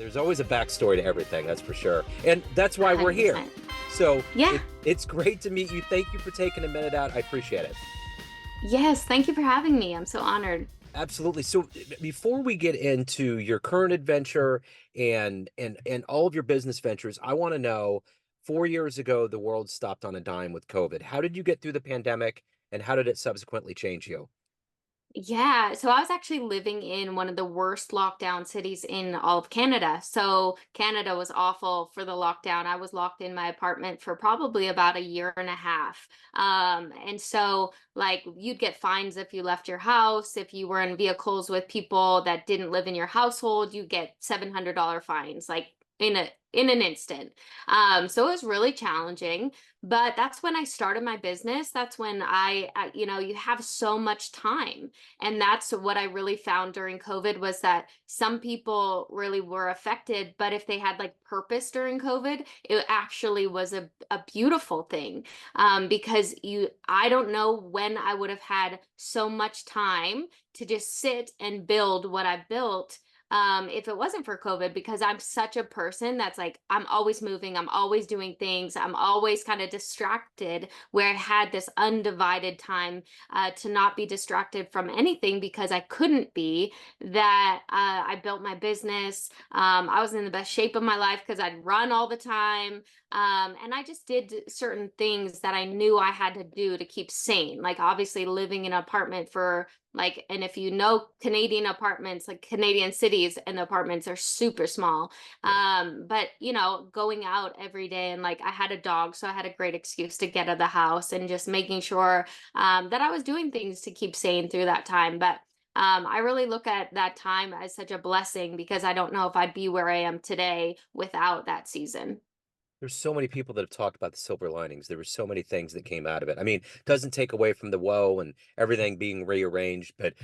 There's always a backstory to everything, that's for sure. And that's why we're here. 100%. So Yeah. it's great to meet you. Thank you for taking a minute out. I appreciate it. Yes. Thank you for having me. I'm so honored. Absolutely. So before we get into your current adventure and all of your business ventures, I want to know 4 years ago, the world stopped on a dime with COVID. How did you get through the pandemic and how did it subsequently change you? Yeah, so I was actually living in one of the worst lockdown cities in all of Canada. So Canada was awful for the lockdown. I was locked in my apartment for probably about a year and a half. And so like you'd get fines if you left your house, if you were in vehicles with people that didn't live in your household, you get $700 fines, like in an instant. So it was really challenging. But that's when I started my business. That's when you have so much time. And that's what I really found during COVID was that some people really were affected, but if they had like purpose during COVID, it actually was a beautiful thing. Because I don't know when I would have had so much time to just sit and build what I built if it wasn't for COVID, because I'm such a person that's like, I'm always moving, I'm always doing things, I'm always kind of distracted, where I had this undivided time to not be distracted from anything because I couldn't be, that I built my business. I was in the best shape of my life because I'd run all the time. And I just did certain things that I knew I had to do to keep sane. Like obviously living in an apartment for like, and if you know Canadian apartments, like Canadian cities and the apartments are super small. Yeah. But going out every day and like I had a dog, so I had a great excuse to get out of the house and just making sure that I was doing things to keep sane through that time. But I really look at that time as such a blessing because I don't know if I'd be where I am today without that season. There's so many people that have talked about the silver linings. There were so many things that came out of it. I mean, it doesn't take away from the woe and everything being rearranged, but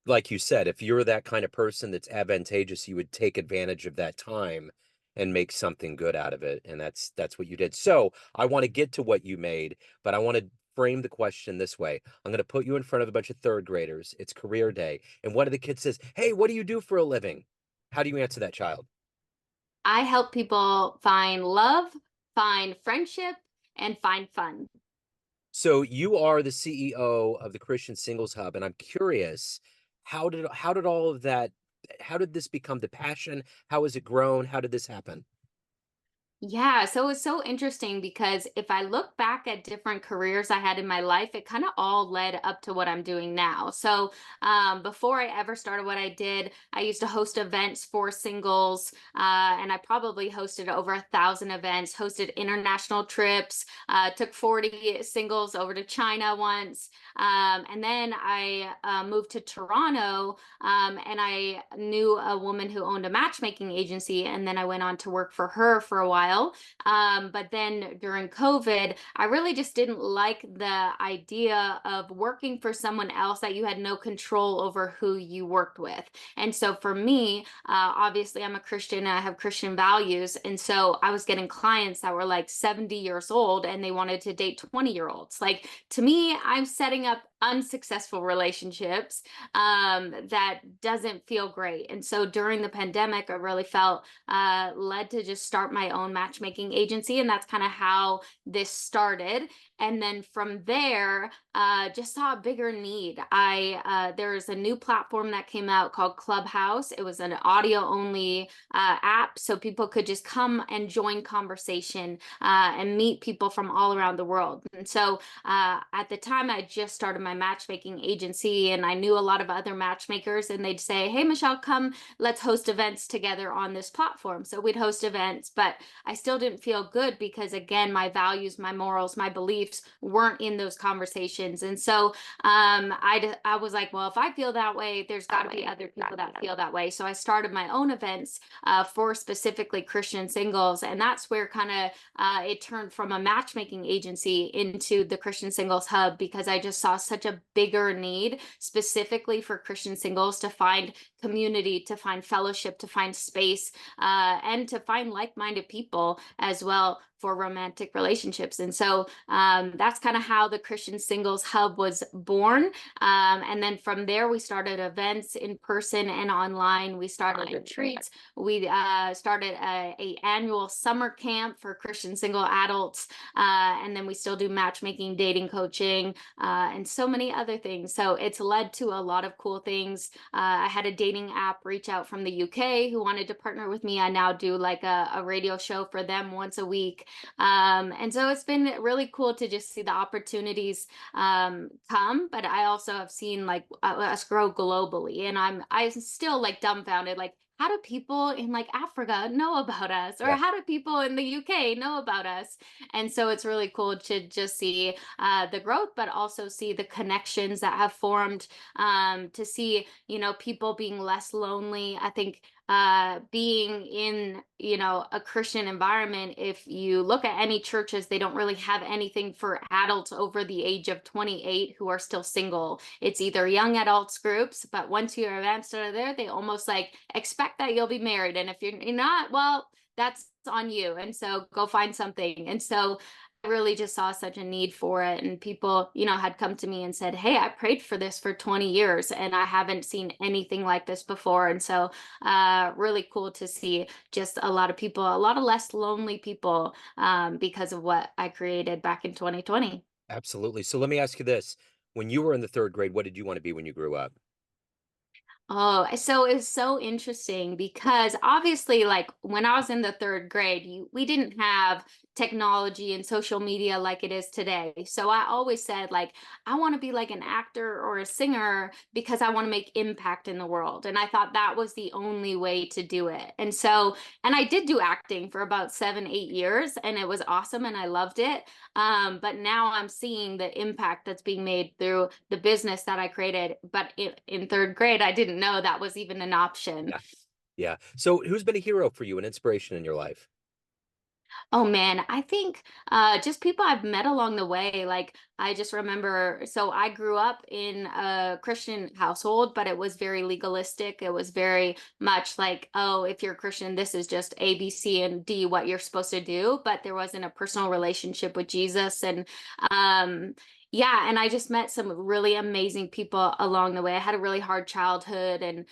like you said, if you're that kind of person that's advantageous, you would take advantage of that time and make something good out of it. And that's what you did. So I want to get to what you made, but I want to frame the question this way. I'm going to put you in front of a bunch of third graders. It's career day. And one of the kids says, "Hey, what do you do for a living?" How do you answer that child? I help people find love, find friendship, and find fun. So you are the CEO of the Christian Singles Hub, and I'm curious, how did all of that, how did this become the passion? How has it grown? How did this happen? Yeah, so it's so interesting because if I look back at different careers I had in my life, it kind of all led up to what I'm doing now. So before I ever started what I did, I used to host events for singles, and I probably hosted over 1,000 events, hosted international trips, took 40 singles over to China once. And then I moved to Toronto, and I knew a woman who owned a matchmaking agency, and then I went on to work for her for a while. But then during COVID, I really just didn't like the idea of working for someone else that you had no control over who you worked with. And so for me, obviously, I'm a Christian and I have Christian values. And so I was getting clients that were like 70 years old and they wanted to date 20-year-olds. Like to me, I'm setting up unsuccessful relationships that doesn't feel great. And so during the pandemic, I really felt led to just start my own matchmaking agency. And that's kind of how this started. And then from there, just saw a bigger need. There's a new platform that came out called Clubhouse. It was an audio only app, so people could just come and join conversation and meet people from all around the world. And so at the time, I just started my matchmaking agency, and I knew a lot of other matchmakers, and they'd say, "Hey, Michelle, come, let's host events together on this platform." So we'd host events, but I still didn't feel good because, again, my values, my morals, my beliefs weren't in those conversations. And so I was like, well, if I feel that way, there's got to be other people that feel that way. So I started my own events for specifically Christian singles. And that's where kind of it turned from a matchmaking agency into the Christian Singles Hub because I just saw such a bigger need specifically for Christian singles to find community, to find fellowship, to find space, and to find like minded people as well for romantic relationships. And so that's kind of how the Christian Singles Hub was born. And then from there, we started events in person and online. We started retreats. We started a annual summer camp for Christian single adults. And then we still do matchmaking, dating coaching, and so many other things. So it's led to a lot of cool things. I had a dating app reach out from the UK who wanted to partner with me. I now do like a radio show for them once a week. And so it's been really cool to just see the opportunities come, but I also have seen like us grow globally, and I'm still like dumbfounded, like how do people in like Africa know about us, or Yeah, how do people in the UK know about us? And so it's really cool to just see the growth, but also see the connections that have formed, to see, people being less lonely. I think being in, a Christian environment, if you look at any churches, they don't really have anything for adults over the age of 28 who are still single. It's either young adults groups, but once you're advanced out of there, they almost like expect that you'll be married, and if you're not, well, that's on you, and so go find something. And so I really just saw such a need for it. And people, had come to me and said, "Hey, I prayed for this for 20 years and I haven't seen anything like this before." And so, really cool to see just a lot of people, a lot of less lonely people, because of what I created back in 2020. absolutely. So let me ask you this. When you were in the third grade, what did you want to be when you grew up? Oh, so it was so interesting because obviously, like when I was in the third grade, we didn't have technology and social media like it is today. So I always said, like, I want to be like an actor or a singer because I want to make impact in the world. And I thought that was the only way to do it. And so, and I did do acting for about 7, 8 years, and it was awesome and I loved it. But now I'm seeing the impact that's being made through the business that I created. But in third grade, I didn't know that was even an option. Yeah. Yeah. So who's been a hero for you, an inspiration in your life? Oh man, I think just people I've met along the way. Like I just remember, so I grew up in a Christian household, but it was very legalistic. It was very much like, oh, if you're a Christian, this is just A, B, C, and D, what you're supposed to do. But there wasn't a personal relationship with Jesus. And yeah, and I just met some really amazing people along the way. I had a really hard childhood and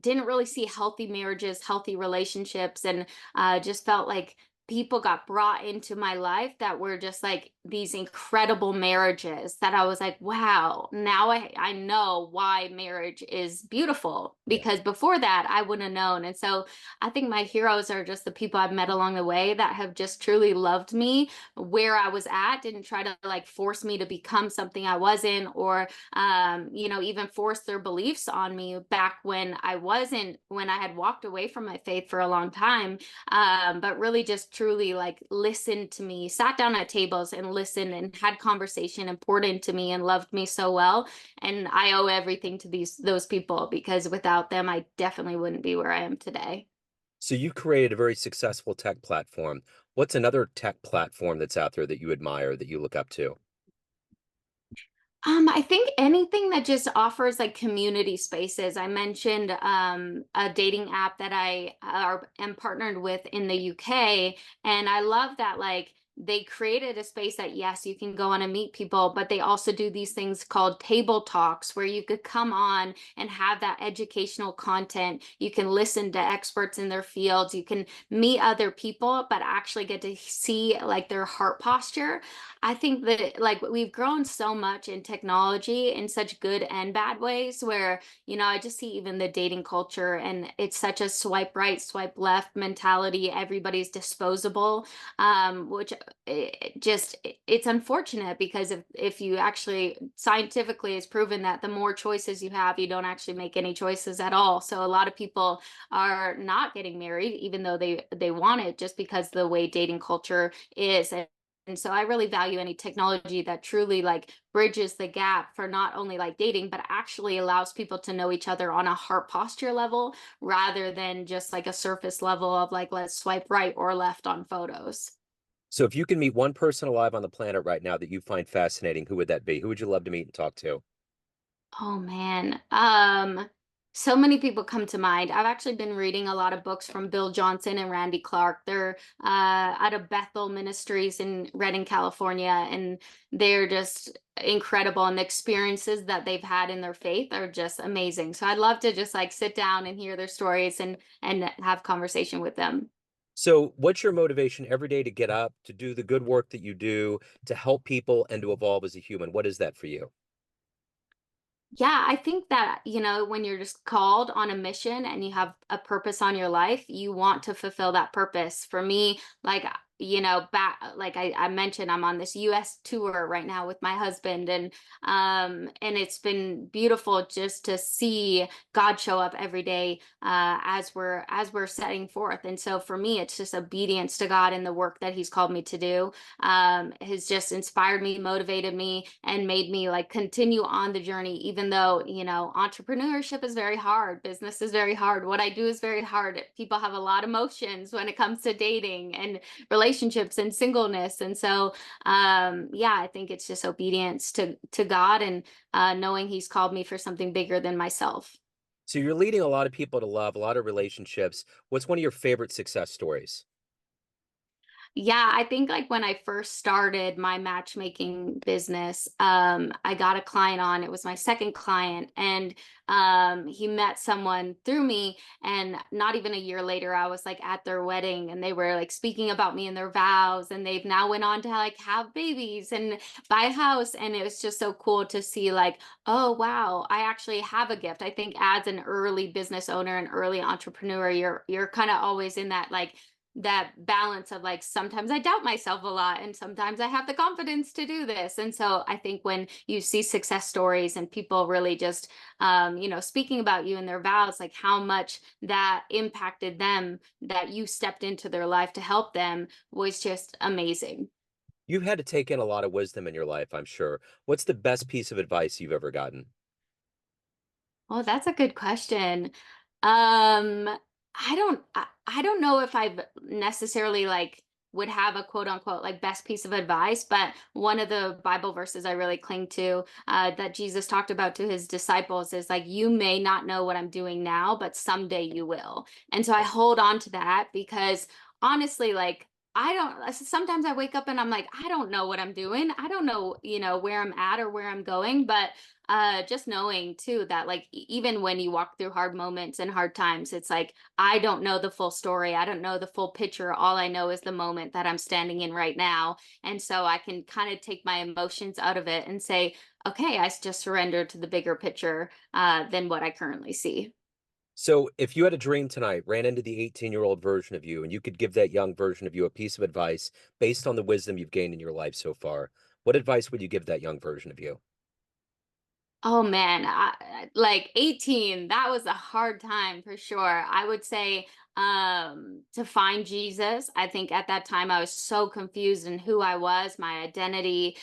didn't really see healthy marriages, healthy relationships, and just felt like people got brought into my life that were just like these incredible marriages that I was like, wow, now I know why marriage is beautiful, Yeah. because before that I wouldn't have known. And so I think my heroes are just the people I've met along the way that have just truly loved me where I was at, didn't try to like force me to become something I wasn't, or even force their beliefs on me back when I wasn't, when I had walked away from my faith for a long time, but really just truly like listened to me, sat down at tables and listened and had conversation and poured into me and loved me so well. And I owe everything to those people, because without them, I definitely wouldn't be where I am today. So you created a very successful tech platform. What's another tech platform that's out there that you admire, that you look up to? I think anything that just offers like community spaces. I mentioned a dating app that I am partnered with in the UK, and I love that like they created a space that yes, you can go on and meet people, but they also do these things called table talks where you could come on and have that educational content. You can listen to experts in their fields, you can meet other people, but actually get to see like their heart posture. I think that like we've grown so much in technology in such good and bad ways where, I just see even the dating culture, and it's such a swipe right, swipe left mentality. Everybody's disposable, which it's unfortunate, because if you actually scientifically it's proven that the more choices you have, you don't actually make any choices at all. So a lot of people are not getting married even though they want it, just because the way dating culture is. And so I really value any technology that truly like bridges the gap for not only like dating, but actually allows people to know each other on a heart posture level rather than just like a surface level of like, let's swipe right or left on photos. So if you can meet one person alive on the planet right now that you find fascinating, who would that be? Who would you love to meet and talk to? Oh man. So many people come to mind. I've actually been reading a lot of books from Bill Johnson and Randy Clark. They're out of Bethel Ministries in Redding, California, and they're just incredible. And the experiences that they've had in their faith are just amazing. So I'd love to just like sit down and hear their stories and have conversation with them. So, what's your motivation every day to get up, to do the good work that you do, to help people, and to evolve as a human? What is that for you? Yeah, I think that, when you're just called on a mission and you have a purpose on your life, you want to fulfill that purpose. For me, like, back like I mentioned, I'm on this US tour right now with my husband, and it's been beautiful just to see God show up every day as we're setting forth. And so for me, it's just obedience to God and the work that He's called me to do has just inspired me, motivated me, and made me like continue on the journey, even though, entrepreneurship is very hard, business is very hard. What I do is very hard. People have a lot of emotions when it comes to dating and relationships and singleness. And so, yeah, I think it's just obedience to God and knowing He's called me for something bigger than myself. So, you're leading a lot of people to love, a lot of relationships. What's one of your favorite success stories? Yeah, I think like when I first started my matchmaking business, I got a client on. It was my second client, and he met someone through me. And not even a year later, I was like at their wedding, and they were like speaking about me and their vows, and they've now went on to like have babies and buy a house. And it was just so cool to see like, oh wow, I actually have a gift. I think as an early business owner, an early entrepreneur, you're kind of always in that balance of like sometimes I doubt myself a lot and sometimes I have the confidence to do this. And so I think when you see success stories and people really just speaking about you and their vows, like how much that impacted them, that you stepped into their life to help them was just amazing. You've had to take in a lot of wisdom in your life, I'm sure. What's the best piece of advice you've ever gotten? Oh, that's a good question. Um, I don't know if I've necessarily like would have a quote unquote like best piece of advice, but one of the Bible verses I really cling to that Jesus talked about to his disciples is like, you may not know what I'm doing now, but someday you will. And so I hold on to that because honestly, like I don't sometimes I wake up and I'm like, I don't know what I'm doing. I don't know, where I'm at or where I'm going, but just knowing too that like even when you walk through hard moments and hard times, it's like I don't know the full story, I don't know the full picture. All I know is the moment that I'm standing in right now, and so I can kind of take my emotions out of it and say, okay, just surrender to the bigger picture than what I currently see. So, if you had a dream tonight, ran into the 18-year-old version of you, and you could give that young version of you a piece of advice based on the wisdom you've gained in your life so far, what advice would you give that young version of you? Oh man, like 18, that was a hard time for sure. I would say to find Jesus. I think at that time I was so confused in who I was, my identity,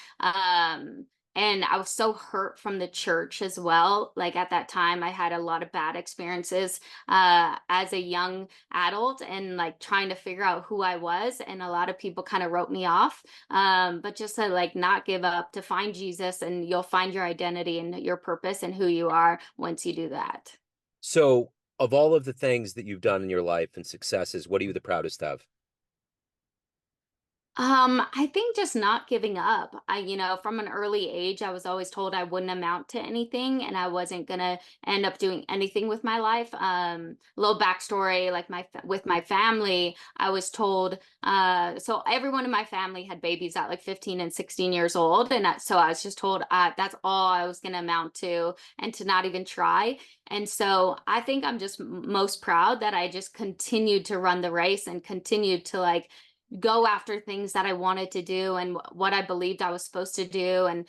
and I was so hurt from the church as well. Like at that time I had a lot of bad experiences as a young adult and like trying to figure out who I was, and a lot of people kind of wrote me off, but just to like not give up, to find Jesus, and you'll find your identity and your purpose and who you are once you do that. So, of all of the things that you've done in your life and successes, what are you the proudest of? I think just not giving up. From an early age, I was always told I wouldn't amount to anything and I wasn't gonna end up doing anything with my life. Little backstory, like with my family, I was told, so everyone in my family had babies at like 15 and 16 years old. And so I was just told that's all I was gonna amount to and to not even try. And so I think I'm just most proud that I just continued to run the race and continued to like go after things that I wanted to do and what I believed I was supposed to do, and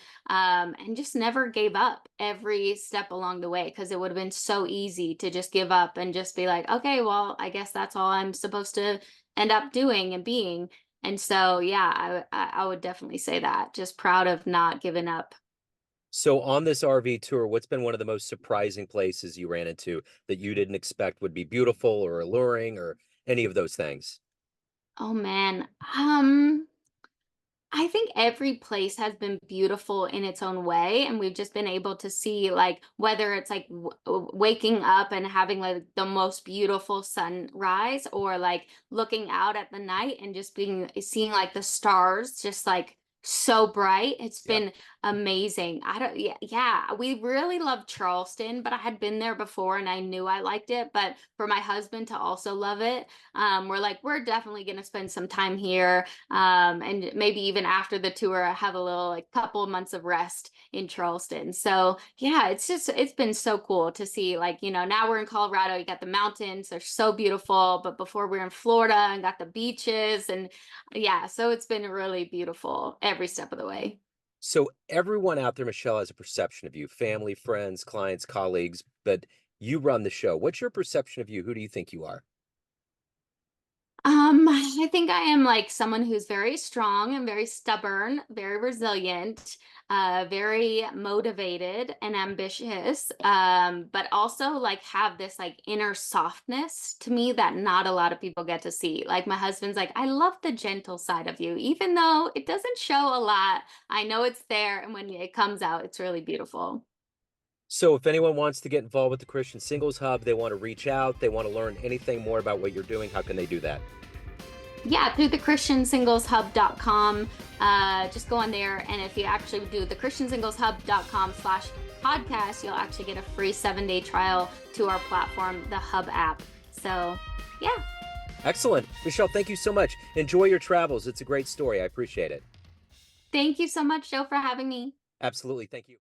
just never gave up every step along the way, because it would have been so easy to just give up and just be like, okay, well, I guess that's all I'm supposed to end up doing and being. And so yeah, I would definitely say that, just proud of not giving up. So, on this RV tour, what's been one of the most surprising places you ran into that you didn't expect would be beautiful or alluring or any of those things? Oh man. I think every place has been beautiful in its own way, and we've just been able to see, like, whether it's like waking up and having like the most beautiful sunrise, or like looking out at the night and just being seeing like the stars just like so bright. It's Yeah. been amazing. I don't, yeah, yeah. We really love Charleston, but I had been there before and I knew I liked it. But for my husband to also love it, we're like, we're definitely gonna spend some time here, and maybe even after the tour have a little like couple of months of rest in Charleston. So yeah, it's been so cool to see, like, now we're in Colorado, you got the mountains, they're so beautiful, but before we were in Florida and got the beaches, and yeah, so it's been really beautiful every step of the way. So everyone out there, Michelle, has a perception of you, family, friends, clients, colleagues, but you run the show. What's your perception of you? Who do you think you are? I think I am like someone who's very strong and very stubborn, very resilient, very motivated and ambitious, but also like have this like inner softness to me that not a lot of people get to see. Like my husband's like, I love the gentle side of you, even though it doesn't show a lot. I know it's there, and when it comes out, it's really beautiful. So if anyone wants to get involved with the Christian Singles Hub, they want to reach out, they want to learn anything more about what you're doing, how can they do that? Yeah, through the christiansingleshub.com. Just go on there, and if you actually do the christiansingleshub.com/podcast, you'll actually get a free 7-day trial to our platform, the Hub app. So yeah. Excellent. Michelle, thank you so much. Enjoy your travels. It's a great story. I appreciate it. Thank you so much, Joe, for having me. Absolutely. Thank you.